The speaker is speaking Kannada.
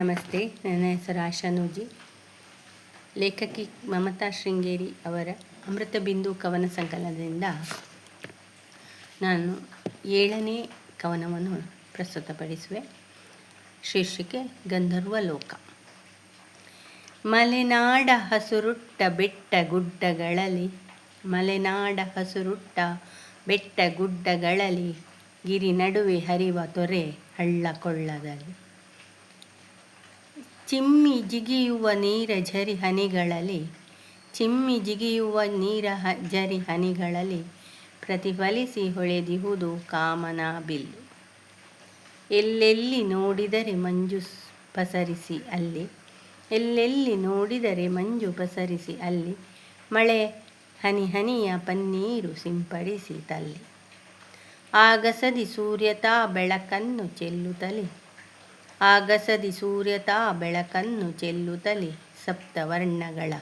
ನಮಸ್ತೆ, ನನ್ನ ಹೆಸರು ಆಶಾ ನೂಜಿ. ಲೇಖಕಿ ಮಮತಾ ಶೃಂಗೇರಿ ಅವರ ಅಮೃತ ಬಿಂದು ಕವನ ಸಂಕಲನದಿಂದ ನಾನು 7ನೇ ಕವನವನ್ನು ಪ್ರಸ್ತುತಪಡಿಸುವೆ. ಶೀರ್ಷಿಕೆ ಗಂಧರ್ವ ಲೋಕ. ಮಲೆನಾಡ ಹಸುರುಟ್ಟ ಬೆಟ್ಟ ಗುಡ್ಡಗಳಲ್ಲಿ, ಮಲೆನಾಡ ಹಸುರುಟ್ಟ ಬೆಟ್ಟ ಗುಡ್ಡಗಳಲ್ಲಿ, ಗಿರಿ ನಡುವೆ ಹರಿವ ತೊರೆ ಹಳ್ಳ ಕೊಳ್ಳದಲ್ಲಿ, ಚಿಮ್ಮಿ ಜಿಗಿಯುವ ನೀರ ಝರಿ ಹನಿಗಳಲ್ಲಿ, ಚಿಮ್ಮಿ ಜಿಗಿಯುವ ನೀರ ಝರಿ ಹನಿಗಳಲ್ಲಿ ಪ್ರತಿಫಲಿಸಿ ಹೊಳೆದಿಹುದು ಕಾಮನ ಬಿಲ್ಲು. ಎಲ್ಲೆಲ್ಲಿ ನೋಡಿದರೆ ಮಂಜು ಪಸರಿಸಿ ಅಲ್ಲಿ, ಎಲ್ಲೆಲ್ಲಿ ನೋಡಿದರೆ ಮಂಜು ಪಸರಿಸಿ ಅಲ್ಲಿ, ಮಳೆ ಹನಿ ಹನಿಯ ಪನ್ನೀರು ಸಿಂಪಡಿಸಿ ತಲ್ಲಿ, ಆಗಸದಿ ಸೂರ್ಯತಾ ಬೆಳಕನ್ನು ಚೆಲ್ಲುತ್ತಲೇ, ಆಗಸದಿ ಸೂರ್ಯತಾ ಬೆಳಕನ್ನು ಚೆಲ್ಲುತ್ತಲೇ, ಸಪ್ತವರ್ಣಗಳ